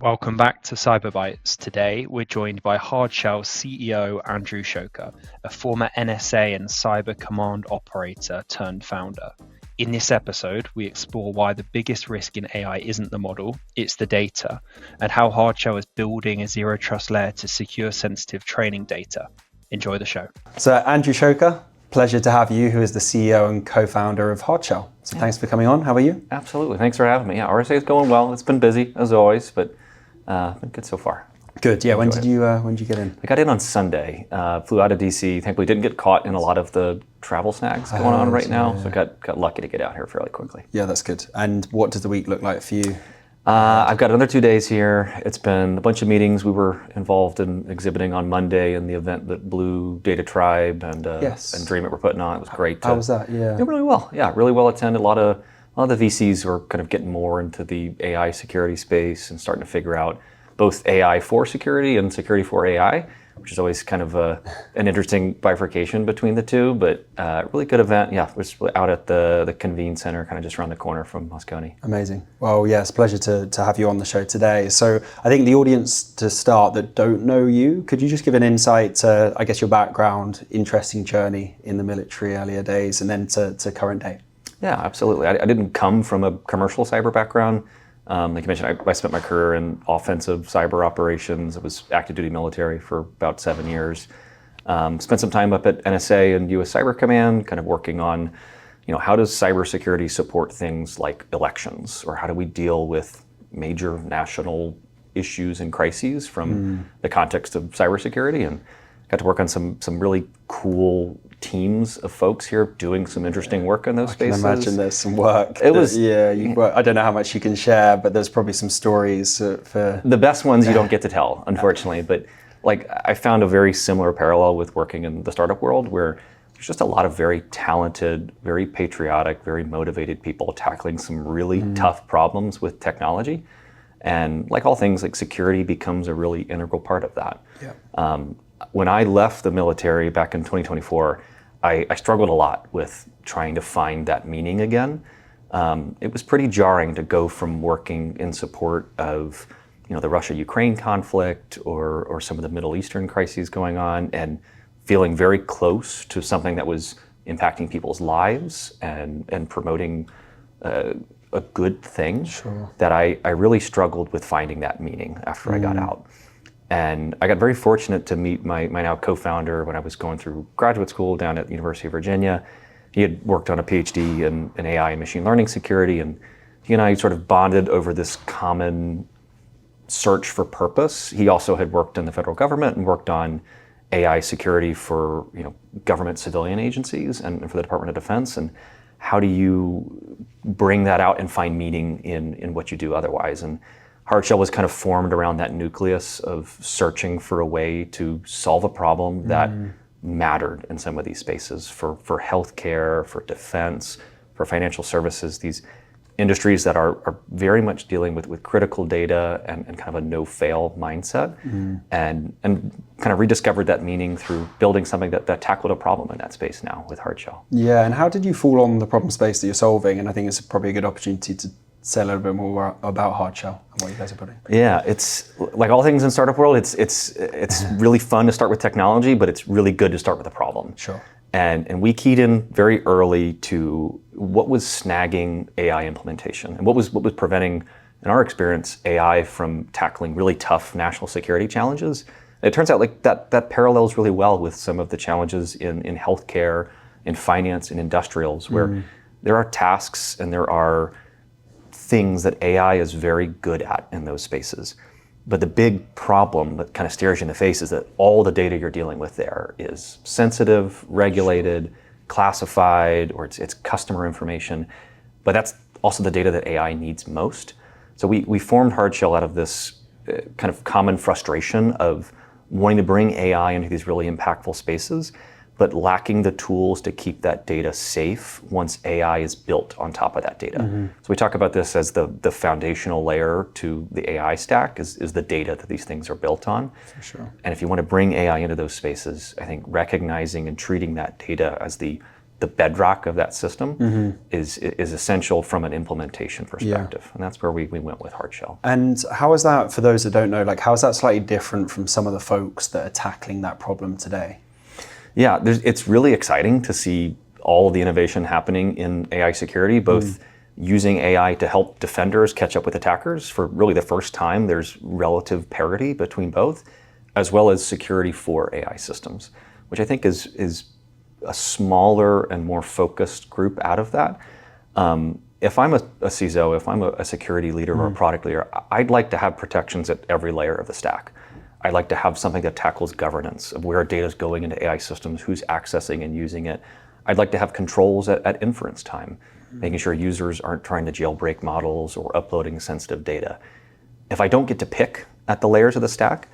Welcome back to Cyberbytes. Today, we're joined by Hardshell CEO Andrew Schoka, a former NSA and cyber command operator turned founder. In this episode, we explore why the biggest risk in AI isn't the model, it's the data, and how Hardshell is building a zero trust layer to secure sensitive training data. Enjoy the show. So Andrew Schoka, pleasure to have you, who is the CEO and co-founder of Hardshell. So thanks for coming on. How are you? Absolutely. Thanks for having me. Yeah, RSA is going well. It's been busy as always, but been good so far. Good. Yeah. When did you get in? I got in on Sunday. Flew out of DC. Thankfully, didn't get caught in a lot of the travel snags going on right now. So got lucky to get out here fairly quickly. Yeah, that's good. And what does the week look like for you? I've got another 2 days here. It's been a bunch of meetings. We were involved in exhibiting on Monday in the event that Blue Data Tribe and Dream It were putting on. It was great. How was that? Yeah. Really well. Yeah, really well attended. A lot of the VCs were kind of getting more into the AI security space and starting to figure out both AI for security and security for AI, which is always kind of an interesting bifurcation between the two, but really good event. Yeah, we're out at the Convene Center, kind of just around the corner from Moscone. Amazing. Well, yeah, it's a pleasure to have you on the show today. So I think the audience to start that don't know you, could you just give an insight to, I guess, your background, interesting journey in the military earlier days, and then to current day? Yeah, absolutely. I didn't come from a commercial cyber background. Like you mentioned, I spent my career in offensive cyber operations. I was active duty military for about 7 years. Spent some time up at NSA and US Cyber Command, kind of working on, how does cybersecurity support things like elections, or how do we deal with major national issues and crises from the context of cybersecurity, and got to work on some really cool teams of folks here doing some interesting work in those spaces. I can imagine there's some work. It was, I don't know how much you can share, but there's probably some stories for the best ones you don't get to tell, unfortunately. But like, I found a very similar parallel with working in the startup world, where there's just a lot of very talented, very patriotic, very motivated people tackling some really tough problems with technology. And like all things, like security becomes a really integral part of that. Yeah. When I left the military back in 2024, I struggled a lot with trying to find that meaning again. It was pretty jarring to go from working in support of, the Russia-Ukraine conflict or some of the Middle Eastern crises going on, and feeling very close to something that was impacting people's lives and promoting a good thing. Sure. That I really struggled with finding that meaning after I got out. And I got very fortunate to meet my now co-founder when I was going through graduate school down at the University of Virginia. He had worked on a PhD in AI and machine learning security, and he and I sort of bonded over this common search for purpose. He also had worked in the federal government and worked on AI security for government civilian agencies and for the Department of Defense. And how do you bring that out and find meaning in what you do otherwise? And Hardshell was kind of formed around that nucleus of searching for a way to solve a problem that mattered in some of these spaces for healthcare, for defense, for financial services, these industries that are very much dealing with critical data and kind of a no-fail mindset, and kind of rediscovered that meaning through building something that tackled a problem in that space now with Hardshell. Yeah, and how did you fall on the problem space that you're solving? And I think it's probably a good opportunity to say a little bit more about Hardshell and what you guys are putting. Yeah, it's like all things in startup world. It's really fun to start with technology, but it's really good to start with a problem. Sure. And we keyed in very early to what was snagging AI implementation and what was preventing, in our experience, AI from tackling really tough national security challenges. And it turns out like that parallels really well with some of the challenges in healthcare, in finance, in industrials, where there are tasks and there are things that AI is very good at in those spaces. But the big problem that kind of stares you in the face is that all the data you're dealing with there is sensitive, regulated, classified, or it's customer information. But that's also the data that AI needs most. So we formed Hardshell out of this kind of common frustration of wanting to bring AI into these really impactful spaces, but lacking the tools to keep that data safe once AI is built on top of that data. So we talk about this as the foundational layer to the AI stack is the data that these things are built on. For sure. And if you want to bring AI into those spaces, I think recognizing and treating that data as the the bedrock of that system is essential from an implementation perspective. And that's where we went with Hardshell. And how is that, for those that don't know, like how is that slightly different from some of the folks that are tackling that problem today? Yeah, it's really exciting to see all of the innovation happening in AI security, both using AI to help defenders catch up with attackers. For really the first time, there's relative parity between both, as well as security for AI systems, which I think is a smaller and more focused group out of that. If I'm a CISO, if I'm a security leader or a product leader, I'd like to have protections at every layer of the stack. I'd like to have something that tackles governance of where data is going into AI systems, who's accessing and using it. I'd like to have controls at inference time, making sure users aren't trying to jailbreak models or uploading sensitive data. If I don't get to pick at the layers of the stack,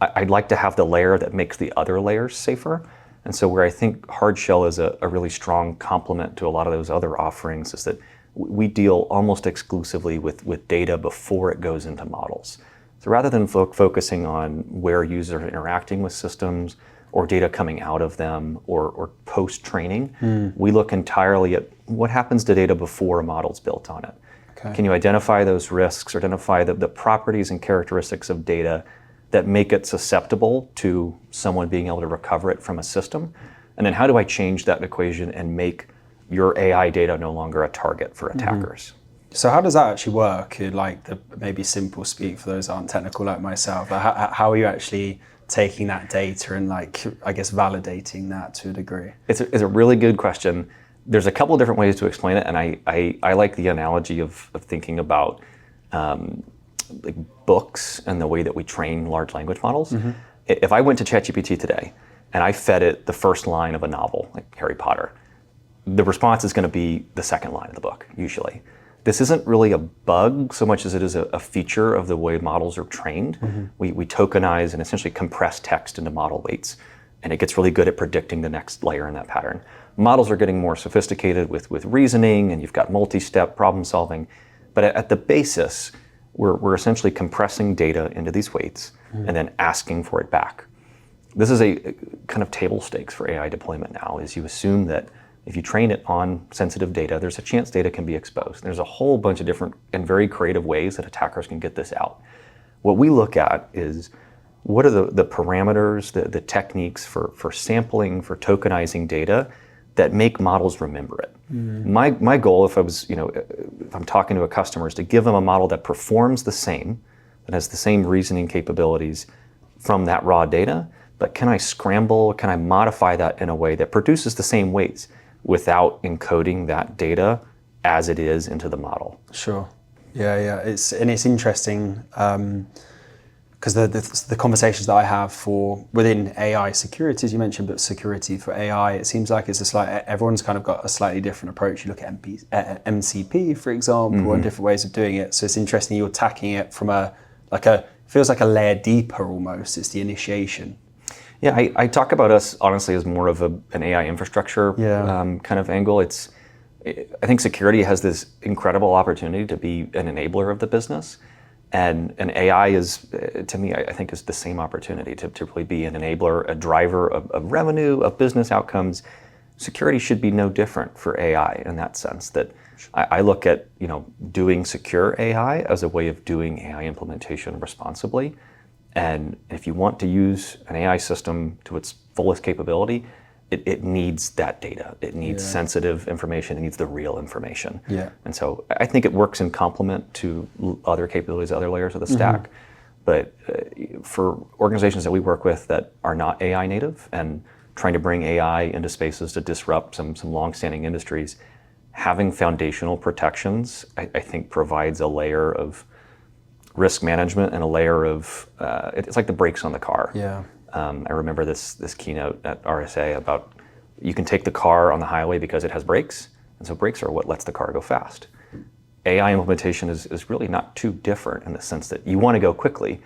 I'd like to have the layer that makes the other layers safer. And so where I think Hardshell is a really strong complement to a lot of those other offerings is that we deal almost exclusively with data before it goes into models. So rather than focusing on where users are interacting with systems or data coming out of them or post-training, we look entirely at what happens to data before a model's built on it. Okay. Can you identify those risks, or identify the properties and characteristics of data that make it susceptible to someone being able to recover it from a system? And then how do I change that equation and make your AI data no longer a target for attackers? So how does that actually work? Like the maybe simple speak for those that aren't technical like myself. How are you actually taking that data and like, I guess, validating that to a degree? It's a really good question. There's a couple of different ways to explain it, and I like the analogy of thinking about like books and the way that we train large language models. If I went to ChatGPT today and I fed it the first line of a novel, like Harry Potter, the response is going to be the second line of the book, usually. This isn't really a bug so much as it is a feature of the way models are trained. We tokenize and essentially compress text into model weights, and it gets really good at predicting the next layer in that pattern. Models are getting more sophisticated with reasoning, and you've got multi-step problem solving. But at the basis, we're essentially compressing data into these weights and then asking for it back. This is a kind of table stakes for AI deployment now, is you assume that if you train it on sensitive data, there's a chance data can be exposed. There's a whole bunch of different and very creative ways that attackers can get this out. What we look at is what are the parameters, the techniques for sampling, for tokenizing data that make models remember it. My goal, if I'm talking to a customer, is to give them a model that performs the same, that has the same reasoning capabilities from that raw data, but can I modify that in a way that produces the same weights without encoding that data as it is into the model? Sure. Yeah. It's interesting because the conversations that I have within AI security, as you mentioned, but security for AI, it seems like everyone's kind of got a slightly different approach. You look at MCP, for example, and different ways of doing it. So it's interesting you're attacking it from feels like a layer deeper almost. It's the initiation. Yeah, I talk about us honestly as more of an AI infrastructure kind of angle. I think security has this incredible opportunity to be an enabler of the business, and AI is, to me, I think is the same opportunity to really be an enabler, a driver of revenue, of business outcomes. Security should be no different for AI in that sense. That I look at doing secure AI as a way of doing AI implementation responsibly. And if you want to use an AI system to its fullest capability, it needs that data. It needs sensitive information. It needs the real information. Yeah. And so I think it works in complement to other capabilities, other layers of the stack. But for organizations that we work with that are not AI native and trying to bring AI into spaces to disrupt some long-standing industries, having foundational protections, I think provides a layer of risk management and a layer of, it's like the brakes on the car. Yeah. I remember this keynote at RSA about you can take the car on the highway because it has brakes, and so brakes are what lets the car go fast. AI implementation is really not too different in the sense that you want to go quickly,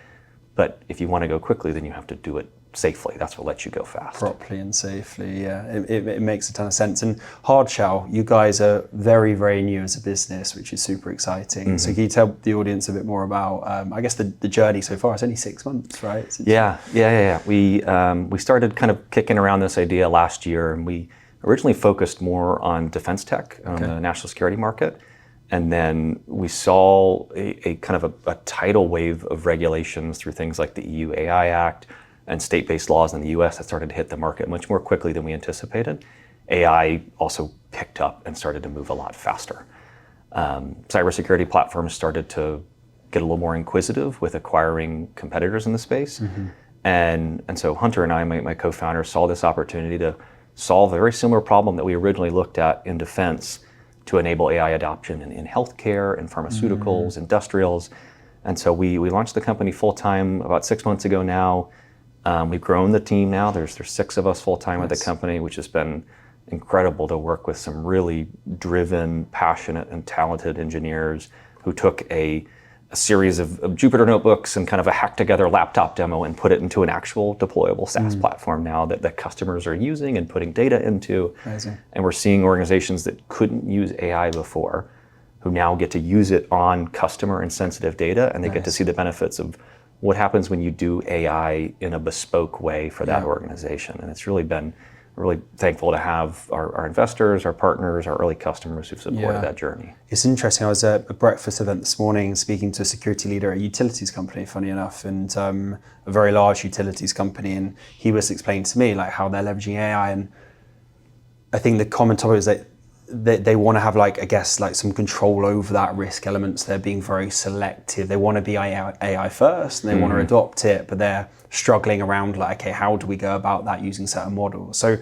but if you want to go quickly, then you have to do it safely. That's what lets you go fast. Properly and safely, yeah. It makes a ton of sense. And Hardshell, you guys are very, very new as a business, which is super exciting. So can you tell the audience a bit more about, I guess, the journey so far? It's only 6 months, right? Yeah. We started kind of kicking around this idea last year, and we originally focused more on defense tech, on the national security market. And then we saw a kind of a tidal wave of regulations through things like the EU AI Act and state-based laws in the US that started to hit the market much more quickly than we anticipated. AI also picked up and started to move a lot faster. Cybersecurity platforms started to get a little more inquisitive with acquiring competitors in the space. And so Hunter and I, my co-founder, saw this opportunity to solve a very similar problem that we originally looked at in defense to enable AI adoption in healthcare, in pharmaceuticals, industrials. And so we launched the company full-time about 6 months ago now. We've grown the team now. There's 6 of us full-time at the company, which has been incredible to work with some really driven, passionate, and talented engineers who took a series of Jupyter notebooks and kind of a hacked together laptop demo and put it into an actual deployable SaaS platform now that customers are using and putting data into. Amazing. And we're seeing organizations that couldn't use AI before who now get to use it on customer and sensitive data, and they get to see the benefits of what happens when you do AI in a bespoke way for that organization. And it's really been really thankful to have our investors, our partners, our early customers who've supported that journey. It's interesting. I was at a breakfast event this morning speaking to a security leader at a utilities company, funny enough, and a very large utilities company. And he was explaining to me like how they're leveraging AI. And I think the common topic is that they want to have like, I guess, like some control over that risk elements. They're being very selective. They want to be AI first and they want to adopt it, but they're struggling around like, okay, how do we go about that using certain models? So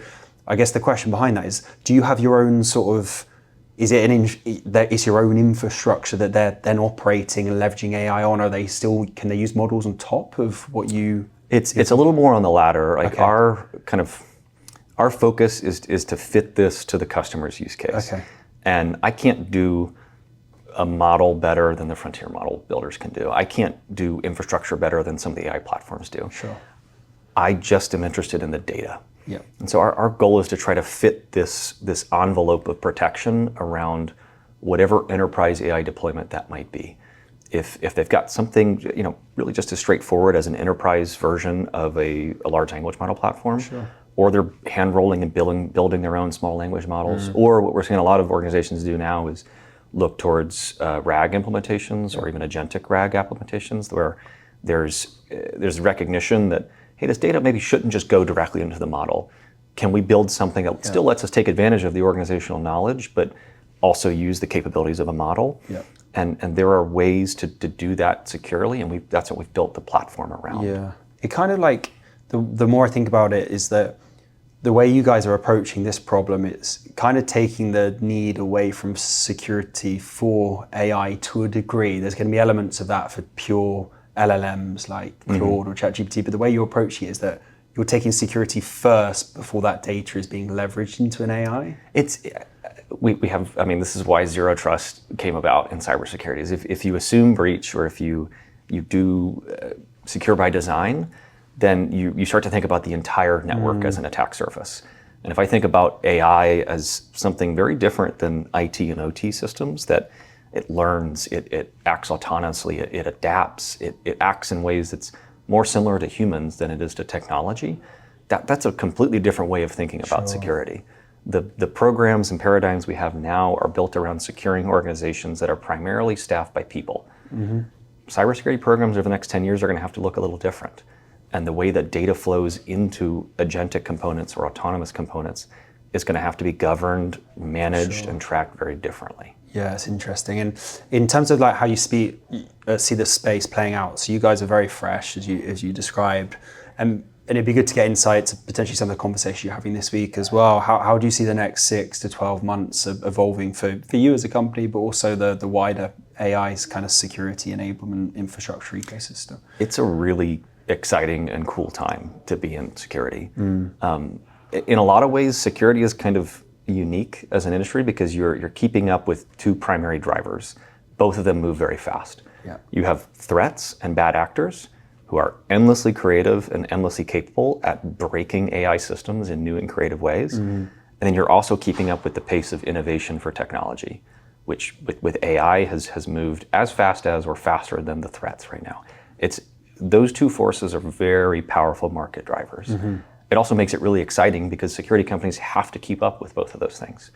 I guess the question behind that is, do you have your own sort of, is your own infrastructure that they're then operating and leveraging AI on? Are they still, can they use models on top of what you? It's a little more on the latter. Like our focus is to fit this to the customer's use case. And I can't do a model better than the frontier model builders can do. I can't do infrastructure better than some of the AI platforms do. I just am interested in the data. And so our goal is to try to fit this envelope of protection around whatever enterprise AI deployment that might be. If they've got something, really just as straightforward as an enterprise version of a large language model platform, or they're hand rolling and building their own small language models, or what we're seeing a lot of organizations do now is look towards RAG implementations or even agentic RAG implementations, where there's recognition that, hey, this data maybe shouldn't just go directly into the model. Can we build something that still lets us take advantage of the organizational knowledge, but also use the capabilities of a model? And there are ways to do that securely, and that's what we've built the platform around. It kind of like, the more I think about it is that the way you guys are approaching this problem, it's kind of taking the need away from security for AI to a degree. There's going to be elements of that for pure LLMs like Claude or ChatGPT, but the way you're approaching it is that you're taking security first before that data is being leveraged into an AI? We have, this is why Zero Trust came about in cybersecurity, is if you assume breach or if you do secure by design, then you start to think about the entire network as an attack surface. And if I think about AI as something very different than IT and OT systems, that it learns, it acts autonomously, it adapts, it acts in ways that's more similar to humans than it is to technology, that's a completely different way of thinking about security. The programs and paradigms we have now are built around securing organizations that are primarily staffed by people. Cybersecurity programs over the next 10 years are going to have to look a little different. And the way that data flows into agentic components or autonomous components is going to have to be governed, managed, and tracked very differently. Yeah, it's interesting. And in terms of like how you see the space playing out, so you guys are very fresh, as you described, and it'd be good to get insight to potentially some of the conversations you're having this week as well. How do you see the next 6 to 12 months evolving for you as a company, but also the wider AI's kind of security enablement infrastructure ecosystem? It's a really exciting and cool time to be in security. In a lot of ways, security is kind of unique as an industry because you're keeping up with 2 primary drivers. Both of them move very fast. You have threats and bad actors who are endlessly creative and endlessly capable at breaking AI systems in new and creative ways. And then you're also keeping up with the pace of innovation for technology, which with AI has moved as fast as or faster than the threats right now. Those 2 forces are very powerful market drivers. it also makes it really exciting because security companies have to keep up with both of those things.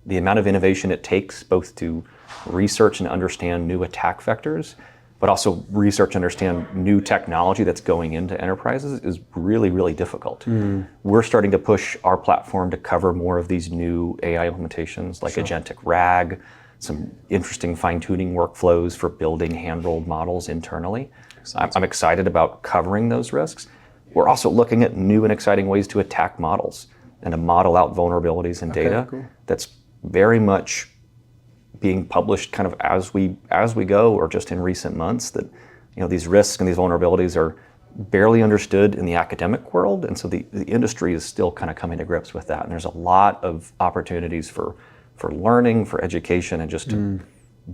The amount of innovation it takes both to research and understand new attack vectors, but also research and understand new technology that's going into enterprises is really, really difficult. We're starting to push our platform to cover more of these new AI implementations like agentic RAG, some interesting fine-tuning workflows for building hand-rolled models internally. I'm excited about covering those risks. We're also looking at new and exciting ways to attack models and to model out vulnerabilities in data. Cool. That's very much being published kind of as we go, or just in recent months, that these risks and these vulnerabilities are barely understood in the academic world, and so the industry is still kind of coming to grips with that. And there's a lot of opportunities for learning, for education, and just to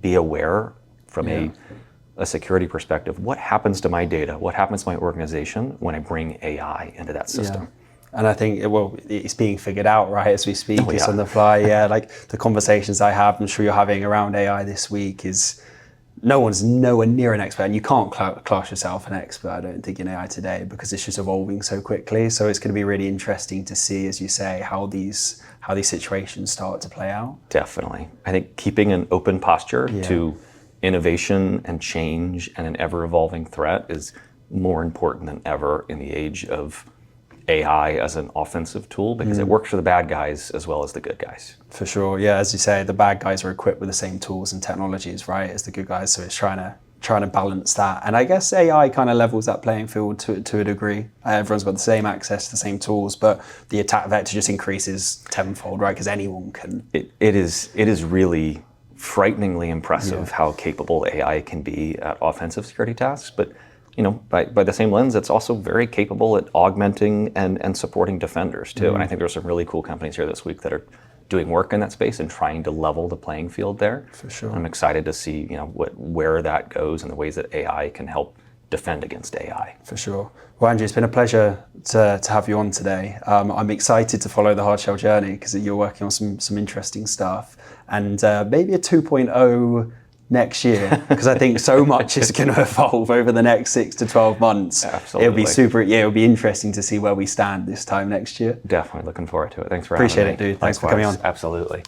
be aware from a security perspective. What happens to my data? What happens to my organization when I bring AI into that system? Yeah. And I think, it's being figured out, right, as we speak. It's on the fly. Yeah, like the conversations I have, I'm sure you're having around AI this week, is no one's nowhere near an expert. And you can't class yourself an expert, I don't think, in AI today, because it's just evolving so quickly. So it's going to be really interesting to see, as you say, how these situations start to play out. Definitely. I think keeping an open posture to innovation and change and an ever-evolving threat is more important than ever in the age of AI as an offensive tool, because it works for the bad guys as well as the good guys. For sure, yeah. As you say, the bad guys are equipped with the same tools and technologies, right, as the good guys. So it's trying to balance that. And I guess AI kind of levels that playing field to a degree. Everyone's got the same access to the same tools, but the attack vector just increases tenfold, right? Because anyone can. It is really frighteningly impressive how capable AI can be at offensive security tasks, but by the same lens, it's also very capable at augmenting and supporting defenders too. And I think there's some really cool companies here this week that are doing work in that space and trying to level the playing field there. For sure. I'm excited to see where that goes and the ways that AI can help defend against AI. For sure. Well, Andrew, it's been a pleasure to have you on today. I'm excited to follow the Hardshell journey because you're working on some interesting stuff, and maybe a 2.0 next year, because I think so much is going to evolve over the next 6 to 12 months. Absolutely. It'll be interesting to see where we stand this time next year. Definitely looking forward to it. Thanks for having me. Appreciate it, dude. Thanks for coming on. Absolutely.